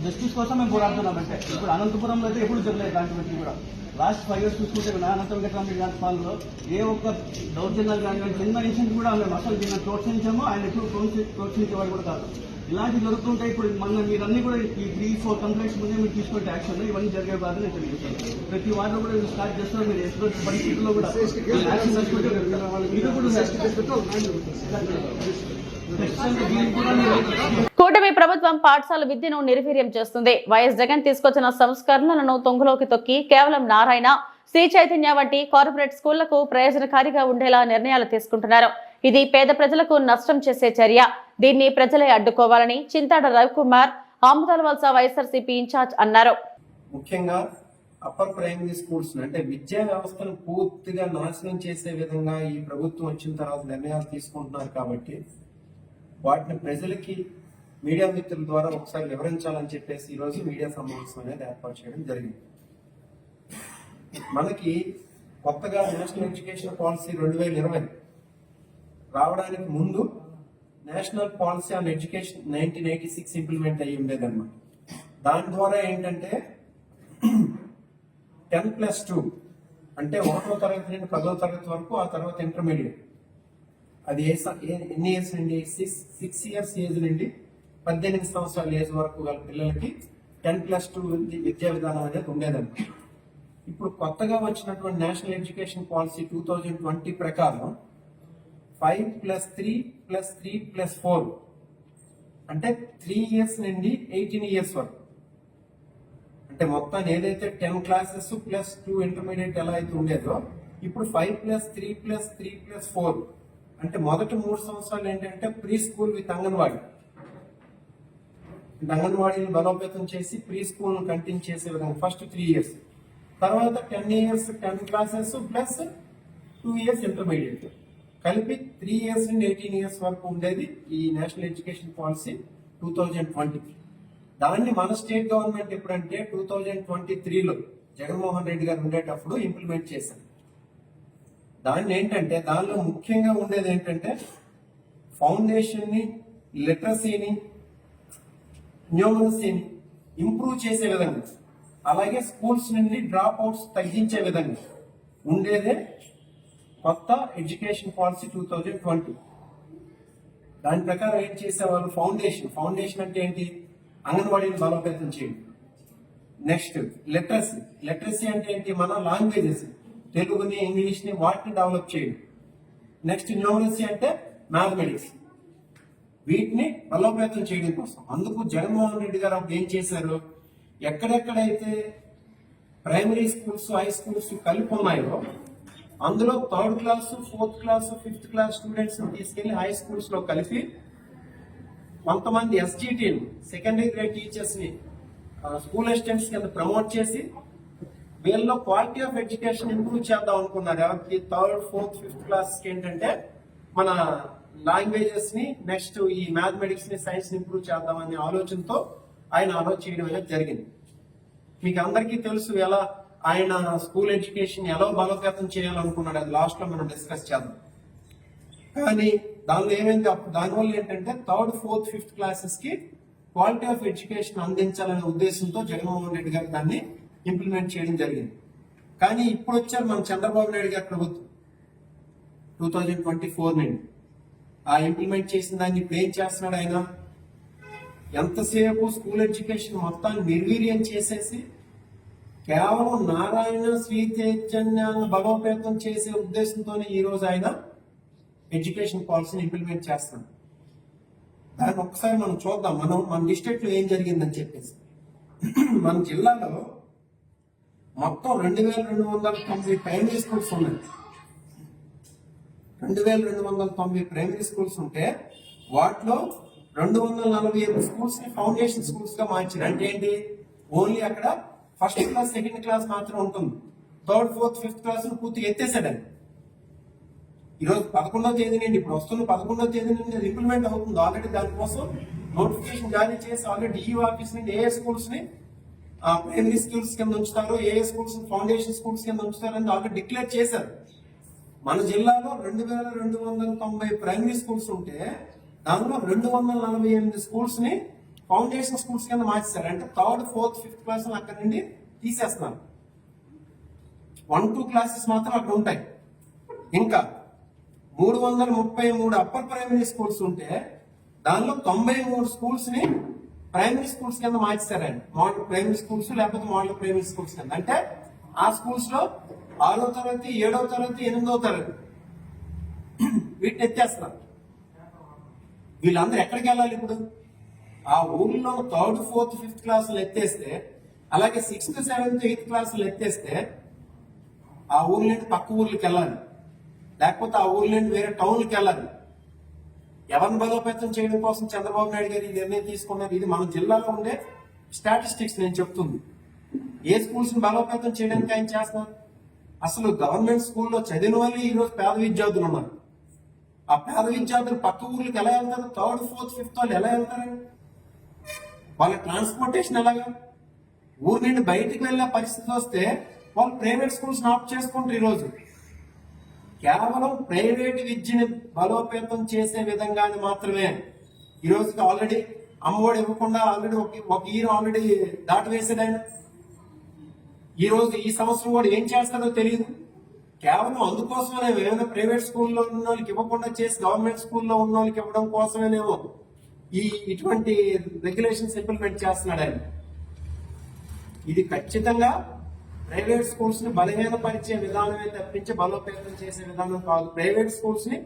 జస్టిస్ కోసం మేము పోరాడుతున్నామంటే. ఇప్పుడు అనంతపురంలో అయితే ఎప్పుడు జరగలేదు దాంట్లో కూడా. లాస్ట్ 5 years చూసుకుంటే అనంతరం వెంకటరామరెడ్డి గారి పాలనలో ఏ ఒక్క దౌర్జన్యాలు కానీ చిన్న ఇన్సిడెంట్ కూడా మేము అసలు దీన్ని ప్రోత్సహించామో. ఆయన ఎప్పుడు ప్రోత్సహించేవాడు కూడా కాదు. ఇలాంటి జరుగుతుంటే ఇప్పుడు మన మీరన్నీ కూడా ఈ 3-4 కంప్లైంట్స్ ముందే మీరు తీసుకుంటే యాక్షన్ ఇవన్నీ జరిగే బాధ నేను తెలియజేస్తాను. ప్రతి వార్డులో కూడా మీరు స్టార్ట్ చేస్తారు. మీరు ఎటువంటి పరిస్థితుల్లో కూడా యాక్షన్ తీసుకుంటే ఇది కూడా కూటమి ప్రభుత్వం పాఠశాల విద్యను నిర్వీర్యం చేస్తుంది. వైఎస్ జగన్ తీసుకొచ్చిన సంస్కరణలను తొంగలోకి తొక్కి కేవలం నారాయణ, శ్రీ చైతన్య వంటి కార్పొరేట్ స్కూళ్లకు ప్రయోజనకారిగా ఉండేలా నిర్ణయాలు తీసుకుంటున్నారు. ఇది పేద ప్రజలకు నష్టం చేసే చర్య. దీన్ని ప్రజలే అడ్డుకోవాలని చింతాడ రవికుమార్, ఆముదాలవలస వైఎస్ఆర్సీపీ ఇన్ఛార్జ్ అన్నారు. ముఖ్యంగా అప్పర్ ప్రైమరీ స్కూల్స్ అంటే విద్యా వ్యవస్థను పూర్తిగా నాశనం చేసే విధంగా ఈ ప్రభుత్వం వచ్చిన తర్వాత నిర్ణయాలు తీసుకుంటున్నారు. కాబట్టి వాటిని ప్రజలకి మీడియా మిత్రుల ద్వారా ఒకసారి వివరించాలని చెప్పేసి ఈరోజు మీడియా సమావేశం అనేది ఏర్పాటు చేయడం జరిగింది. మనకి కొత్తగా నేషనల్ ఎడ్యుకేషన్ పాలసీ 2020 రావడానికి ముందు national policy on education 1986 implement అయ్యి ఉండేదన్నమాట. దాని ద్వారా ఏంటంటే 10+2 అంటే 1వ తరగతి నుండి 10వ తరగతి వరకు, ఆ తర్వాత ఇంటర్మీడియట్. అది ఎన్ని ఇయర్స్ నుండి 6 years ఏజ్ నుండి 18 సంవత్సరాల ఏజ్ వరకు గల పిల్లలకి 10+2 విద్యా విధానం అనేది ఉండేదన్నమాట. ఇప్పుడు కొత్తగా వచ్చినటువంటి నేషనల్ ఎడ్యుకేషన్ పాలసీ 2020 ప్రకారం 5+3+3+4 అంటే 3 years నుండి 18 years వరకు. అంటే మొత్తాన్ని ఏదైతే 10 classes +2 ఇంటర్మీడియట్ ఎలా అయితే ఉండేదో ఇప్పుడు 5+3+3+4 అంటే మొదటి 3 సంవత్సరాలు ఏంటంటే ప్రీ స్కూల్ విత్ అంగన్వాడీ. అంగన్వాడీని బలోపేతం చేసి ప్రీ స్కూల్ కంటిన్యూ చేసే విధంగా ఫస్ట్ 3 years. తర్వాత 10 years 10 classes +2 years ఇంటర్మీడియట్ కలిపి 3 years నుండి 18 years వరకు ఉండేది ఈ నేషనల్ ఎడ్యుకేషన్ పాలసీ 2020. దాన్ని మన స్టేట్ గవర్నమెంట్ ఎప్పుడంటే 2023లో జగన్మోహన్ రెడ్డి గారు ఉండేటప్పుడు ఇంప్లిమెంట్ చేశారు. దాన్ని ఏంటంటే దానిలో ముఖ్యంగా ఉండేది ఏంటంటే ఫౌండేషన్ ని, లిటరసీని, న్యూమరసీని ఇంప్రూవ్ చేసే విధంగా అలాగే స్కూల్స్ నుండి డ్రాప్ అవుట్స్ తగ్గించే విధంగా ఉండేదే కొత్త ఎడ్యుకేషన్ పాలసీ 2020. దాని ప్రకారం ఏం చేసేవాళ్ళు, ఫౌండేషన్ అంటే ఏంటి, అంగన్వాడీని బలోపేతం చేయడం. నెక్స్ట్ లిటరసీ అంటే ఏంటి, మన లాంగ్వేజెస్ తెలుగుని ఇంగ్లీష్ని వాటిని డెవలప్ చేయడం. నెక్స్ట్ న్యూమరసీ అంటే మ్యాథమెటిక్స్, వీటిని బలోపేతం చేయడం కోసం. అందుకు జగన్మోహన్ రెడ్డి గారు అప్పుడు ఏం చేశారు, ఎక్కడెక్కడైతే ప్రైమరీ స్కూల్స్ హై స్కూల్స్ కలిపి ఉన్నాయో అందులో 3rd class 4th class 5th class students తీసుకెళ్లి హై స్కూల్స్ లో కలిపి కొంతమంది SGTని సెకండరీ గ్రేడ్ టీచర్స్ ని స్కూల్ అసిస్టెంట్స్ కింద ప్రమోట్ చేసి వీళ్ళలో క్వాలిటీ ఆఫ్ ఎడ్యుకేషన్ ఇంప్రూవ్ చేద్దాం అనుకున్నారు. ఎవరికి 3rd 4th 5th క్లాస్ ఏంటంటే మన లాంగ్వేజెస్ ని, నెక్స్ట్ ఈ మ్యాథమెటిక్స్ ని, సైన్స్ ని ఇంప్రూవ్ చేద్దామనే ఆలోచనతో ఆయన ఆలోచన చేయడం అనేది జరిగింది. మీకు అందరికీ తెలుసు ఎలా ఆయన స్కూల్ ఎడ్యుకేషన్ ఎలా బలోపేతం చేయాలనుకున్నాడు, అది లాస్ట్ లో మనం డిస్కస్ చేద్దాం. కానీ దానిలో ఏమైంది, దానివల్ల ఏంటంటే 3rd 4th 5th క్లాసెస్ కి క్వాలిటీ ఆఫ్ ఎడ్యుకేషన్ అందించాలనే ఉద్దేశంతో జగన్మోహన్ రెడ్డి గారు దాన్ని ఇంప్లిమెంట్ చేయడం జరిగింది. కానీ ఇప్పుడు వచ్చారు మన చంద్రబాబు నాయుడు గారి ప్రభుత్వం 2024 నుండి. ఆ ఇంప్లిమెంట్ చేసిన దాన్ని ఇప్పుడు ఏం చేస్తున్నాడు ఆయన, ఎంతసేపు స్కూల్ ఎడ్యుకేషన్ మొత్తాన్ని నిర్వీర్యం చేసేసి కేవలం నారాయణ శ్రీ చైతన్యాన్ని బలోపేతం చేసే ఉద్దేశంతోనే ఈ రోజు ఆయన ఎడ్యుకేషన్ పాలసీని ఇంప్లిమెంట్ చేస్తున్నాడు. దాన్ని ఒకసారి మనం చూద్దాం, మన డిస్ట్రిక్ట్ లో ఏం జరిగిందని చెప్పేసి. మన జిల్లాలో మొత్తం 2290 ప్రైమరీ స్కూల్స్ ఉన్నాయి. 2290 ప్రైమరీ స్కూల్స్ ఉంటే వాటిలో 247 స్కూల్స్ ని ఫౌండేషన్ స్కూల్స్ గా మార్చారు. అంటే ఏంటి, ఓన్లీ అక్కడ 1st క్లాస్ 2nd క్లాస్ మాత్రం ఉంటుంది, 3rd 4th 5th క్లాస్ పూర్తిగా ఎత్తేసాడని. ఈరోజు 11వ తేదీ నుండి, ఇప్పుడు వస్తున్న 11వ తేదీ నుండి అది ఇంప్లిమెంట్ అవుతుంది ఆల్రెడీ. దానికోసం నోటిఫికేషన్ జారీ చేసి ఆల్రెడీ DU ఆఫీస్ నుండి ఏ స్కూల్స్ ని ప్రైమరీ స్కూల్స్ కింద ఉంచుతారు, ఏ స్కూల్స్ ఫౌండేషన్ స్కూల్స్ కింద ఉంచుతారు అని ఆల్రెడీ డిక్లేర్ చేశారు. మన జిల్లాలో 2290 ప్రైమరీ స్కూల్స్ ఉంటే దానిలో 248 స్కూల్స్ ని ఫౌండేషన్ స్కూల్స్ కింద మార్చారు. అంటే 3rd 4th 5th క్లాస్ అక్కడ నుండి తీసేస్తున్నారు. 1-2 క్లాసెస్ మాత్రం అక్కడ ఉంటాయి. ఇంకా 333 అప్పర్ ప్రైమరీ స్కూల్స్ ఉంటే దానిలో 93 స్కూల్స్ ని ప్రైమరీ స్కూల్స్ కింద మార్చారండి. మోడల్ ప్రైమరీ స్కూల్స్ లేకపోతే మోడల్ ప్రైమరీ స్కూల్స్ కింద. అంటే ఆ స్కూల్స్ లో 6వ తరగతి 7వ తరగతి 8వ తరగతి వీటిని ఎత్తేస్తున్నారు. వీళ్ళందరూ ఎక్కడికి వెళ్ళాలి ఇప్పుడు? ఆ ఊర్లో 3rd 4th 5th క్లాసులు ఎత్తేస్తే, అలాగే 6th 7th 8th క్లాసులు ఎత్తేస్తే ఆ ఊర్ల నుండి పక్క ఊర్లకి వెళ్ళాలి, లేకపోతే ఆ ఊర్ల నుండి వేరే టౌన్కి వెళ్ళాలి. ఎవరిని బలోపేతం చేయడం కోసం చంద్రబాబు నాయుడు గారు ఈ నిర్ణయం తీసుకున్నారు. ఇది మన జిల్లాలో ఉండే స్టాటిస్టిక్స్ నేను చెప్తుంది. ఏ స్కూల్స్ ని బలోపేతం చేయడానికి ఆయన చేస్తున్నారు? అసలు గవర్నమెంట్ స్కూల్లో చదివిన వాళ్ళు ఈ రోజు పేద విద్యార్థులు ఉన్నారు. ఆ పేద విద్యార్థులు పక్క ఊర్లకు ఎలా వెళ్తారు? 3rd 4th 5th వాళ్ళు ఎలా వెళ్తారండి? వాళ్ళ ట్రాన్స్పోర్టేషన్ ఎలాగా? ఊరి నుండి బయటికి వెళ్ళే పరిస్థితి వస్తే వాళ్ళు ప్రైవేట్ స్కూల్స్ ఆప్ చేసుకుంటారు. ఈరోజు కేవలం ప్రైవేట్ విద్యని బలోపేతం చేసే విధంగానే మాత్రమే ఈరోజు ఆల్రెడీ అమ్మఒడి ఇవ్వకుండా ఆల్రెడీ ఒక ఇయర్ ఆల్రెడీ దాటివేసాడు ఆయన. ఈ రోజు ఈ సంవత్సరం కూడా ఏం చేస్తాడో తెలియదు. కేవలం అందుకోసమే ఏమైనా ప్రైవేట్ స్కూల్లో ఉన్న వాళ్ళకి ఇవ్వకుండా చేసి గవర్నమెంట్ స్కూల్లో ఉన్న వాళ్ళకి ఇవ్వడం కోసమేనేమో ఇటువంటి రెగ్యులేషన్స్ ఇంప్లిమెంట్ చేస్తున్నాడు ఆయన. ఇది ఖచ్చితంగా ప్రైవేట్ స్కూల్స్ ని బలహీనపరిచే విధానమే తప్పించి బలోపేతం చేసే విధానం కాదు. ప్రైవేట్ స్కూల్స్ ని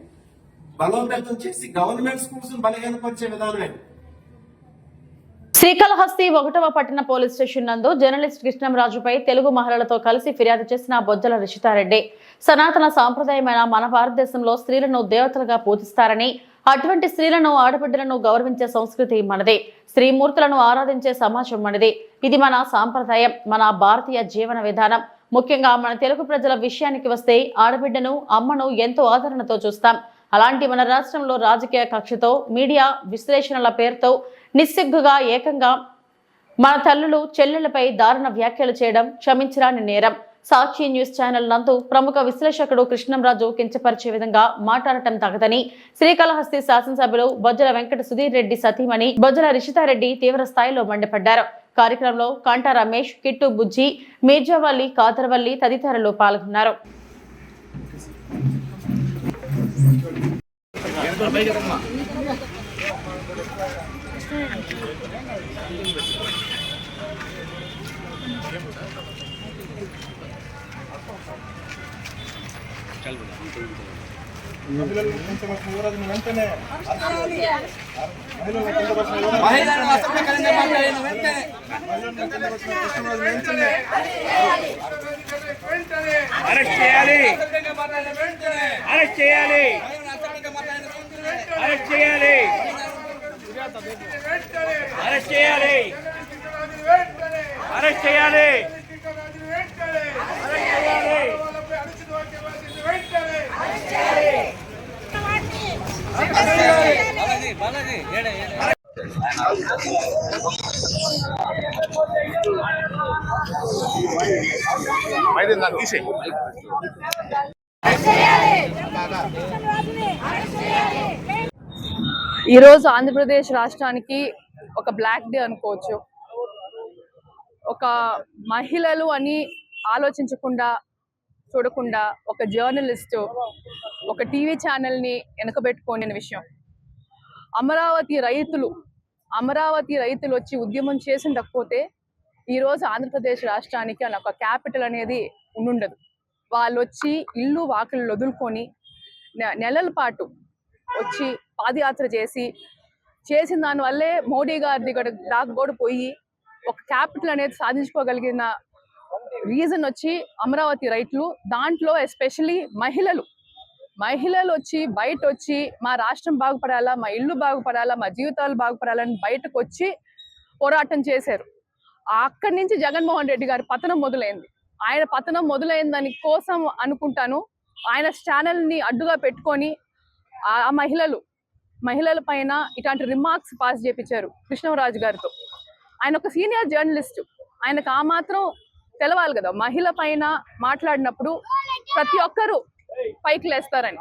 బలోపేతం చేసి గవర్నమెంట్ స్కూల్స్ ని బలహీనపరిచే విధానమే. శ్రీకాళహస్తి 1వ పట్టణ పోలీస్ స్టేషన్ నందు జర్నలిస్ట్ కృష్ణంరాజుపై తెలుగు మహిళలతో కలిసి ఫిర్యాదు చేసిన బొజ్జల రిషితారెడ్డి సనాతన సాంప్రదాయమైన మన భారతదేశంలో స్త్రీలను దేవతలుగా పూజిస్తారని, అటువంటి స్త్రీలను ఆడబిడ్డలను గౌరవించే సంస్కృతి మనదే, స్త్రీమూర్తులను ఆరాధించే సమాజం మనదే. ఇది మన సాంప్రదాయం, మన భారతీయ జీవన విధానం. ముఖ్యంగా మన తెలుగు ప్రజల విషయానికి వస్తే ఆడబిడ్డను, అమ్మను ఎంతో ఆదరణతో చూస్తాం. అలాంటి మన రాష్ట్రంలో రాజకీయ కక్షతో, మీడియా విశ్లేషణల పేరుతో నిస్సిగ్గుగా ఏకంగా మన తల్లులు చెల్లెళ్లపై దారుణ వ్యాఖ్యలు చేయడం క్షమించరాని నేరం. సాక్షి న్యూస్ ఛానల్ నందు ప్రముఖ విశ్లేషకుడు కృష్ణంరాజు కించపరిచే విధంగా మాట్లాడటం తగదని శ్రీకాళహస్తి శాసనసభ్యులు బొజ్జల వెంకట సుధీర్ రెడ్డి సతీమణి బొజ్జల రిషితారెడ్డి తీవ్ర స్థాయిలో మండిపడ్డారు. కార్యక్రమంలో కంటా రమేష్, కిట్టు బుజ్జి, మీర్జావల్లి, కాదర్వల్లి తదితరులు పాల్గొన్నారు. ఈరోజు ఆంధ్రప్రదేశ్ రాష్ట్రానికి ఒక బ్లాక్ డే అనుకోవచ్చు. ఒక మహిళలు అని ఆలోచించకుండా చూడకుండా ఒక జర్నలిస్ట్ ఒక టీవీ ఛానల్ని వెనకబెట్టుకోని విషయం. అమరావతి రైతులు వచ్చి ఉద్యమం చేసిండకపోతే ఈరోజు ఆంధ్రప్రదేశ్ రాష్ట్రానికి అలా ఒక క్యాపిటల్ అనేది ఉండుండదు. వాళ్ళు వచ్చి ఇల్లు వాకిళ్ళు వదులుకొని నెలల పాటు వచ్చి పాదయాత్ర చేసిన దానివల్లే మోడీ గారి దగ్గర దాకా కూడా పోయి ఒక క్యాపిటల్ అనేది సాధించుకోగలిగిన రీజన్ వచ్చి అమరావతి రైతులు. దాంట్లో ఎస్పెషలీ మహిళలు వచ్చి బయట వచ్చి మా రాష్ట్రం బాగుపడాలా, మా ఇల్లు బాగుపడాలా, మా జీవితాలు బాగుపడాలని బయటకు వచ్చి పోరాటం చేశారు. అక్కడి నుంచి జగన్మోహన్ రెడ్డి గారి పతనం మొదలైంది. ఆయన పతనం మొదలైన దాని కోసం అనుకుంటాను ఆయన ఛానల్ని అడ్డుగా పెట్టుకొని ఆ మహిళల పైన ఇట్లాంటి రిమార్క్స్ పాస్ చేపించారు కృష్ణరాజు గారితో. ఆయన ఒక సీనియర్ జర్నలిస్ట్, ఆయనకు ఆ మాత్రం తెలవాలి కదా. మహిళ పైన మాట్లాడినప్పుడు ప్రతి ఒక్కరూ పైకి లేస్తారని.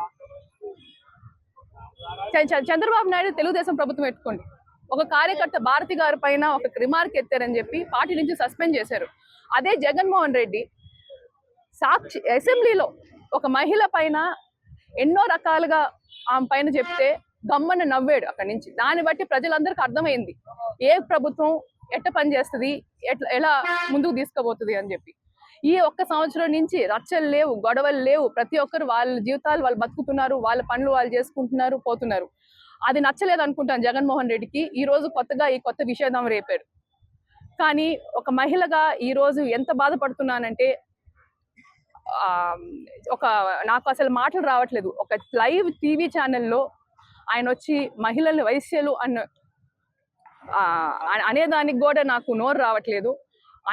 చంద్రబాబు నాయుడు తెలుగుదేశం ప్రభుత్వం పెట్టుకోండి, ఒక కార్యకర్త భారతి గారి పైన ఒక రిమార్క్ ఎత్తారని చెప్పి పార్టీ నుంచి సస్పెండ్ చేశారు. అదే జగన్మోహన్ రెడ్డి సాక్షి అసెంబ్లీలో ఒక మహిళ పైన ఎన్నో రకాలుగా ఆమె పైన చెప్తే గమ్మన్న నవ్వాడు అక్కడి నుంచి. దాన్ని బట్టి ప్రజలందరికీ అర్థమైంది ఏ ప్రభుత్వం ఎట్ట పని చేస్తుంది, ఎలా ముందుకు తీసుకుపోతుంది అని చెప్పి. ఈ ఒక్క సంవత్సరం నుంచి రచ్చలు లేవు, గొడవలు లేవు. ప్రతి ఒక్కరు వాళ్ళ జీవితాలు వాళ్ళు బతుకుతున్నారు, వాళ్ళ పనులు వాళ్ళు చేసుకుంటున్నారు, పోతున్నారు. అది నచ్చలేదు అనుకుంటాను జగన్మోహన్ రెడ్డికి. ఈ రోజు కొత్తగా ఈ కొత్త విషేదం రేపాడు. కానీ ఒక మహిళగా ఈ రోజు ఎంత బాధపడుతున్నానంటే నాకు అసలు మాటలు రావట్లేదు. ఒక లైవ్ టీవీ ఛానల్లో ఆయన వచ్చి మహిళల్ని వైశ్యలు అనేదానికి కూడా నాకు నోరు రావట్లేదు.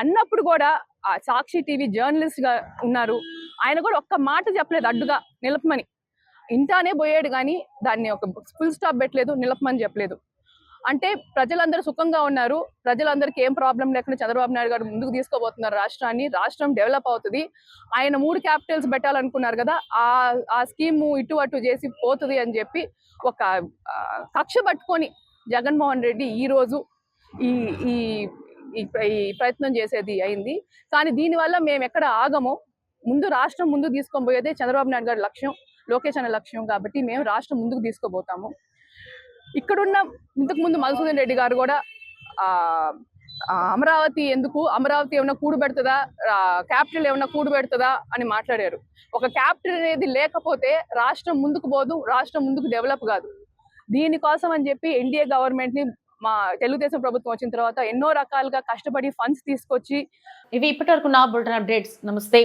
అన్నప్పుడు కూడా ఆ సాక్షి టీవీ జర్నలిస్ట్ గా ఉన్నారు, ఆయన కూడా ఒక్క మాట చెప్పలేదు అడ్డుగా నిలపమని. ఇంటానే పోయాడు కానీ దాన్ని ఒక ఫుల్ స్టాప్ పెట్టలేదు, నిలపమని చెప్పలేదు. అంటే ప్రజలందరూ సుఖంగా ఉన్నారు, ప్రజలందరికీ ఏం ప్రాబ్లం లేకుండా చంద్రబాబు నాయుడు గారు ముందుకు తీసుకోబోతున్నారు రాష్ట్రాన్ని. రాష్ట్రం డెవలప్ అవుతుంది. ఆయన 3 క్యాపిటల్స్ పెట్టాలనుకున్నారు కదా, ఆ స్కీమ్ ఇటు అటు చేసి పోతుంది అని చెప్పి ఒక కక్ష పట్టుకొని జగన్మోహన్ రెడ్డి ఈ రోజు ఈ ప్రయత్నం చేసేది అయింది. కానీ దీనివల్ల మేము ఎక్కడ ఆగమో, ముందు రాష్ట్రం ముందుకు తీసుకొని పోయేదే చంద్రబాబు నాయుడు గారి లక్ష్యం, లోకేష్ అనే లక్ష్యం. కాబట్టి మేము రాష్ట్రం ముందుకు తీసుకోబోతాము. ఇక్కడున్న ఇంతకుముందు మధుసూదన్ రెడ్డి గారు కూడా అమరావతి ఎందుకు, అమరావతి ఏమైనా కూడు పెడుతుందా, క్యాపిటల్ ఏమైనా కూడు పెడుతుందా అని మాట్లాడారు. ఒక క్యాపిటల్ అనేది లేకపోతే రాష్ట్రం ముందుకు పోదు, రాష్ట్రం ముందుకు డెవలప్ కాదు. దీనికోసం అని చెప్పి ఎన్డీఏ గవర్నమెంట్ ని మా తెలుగుదేశం ప్రభుత్వం వచ్చిన తర్వాత ఎన్నో రకాలుగా కష్టపడి ఫండ్స్ తీసుకొచ్చి ఇవి ఇప్పటివరకు నా బులెటిన్ అప్డేట్స్. నమస్తే.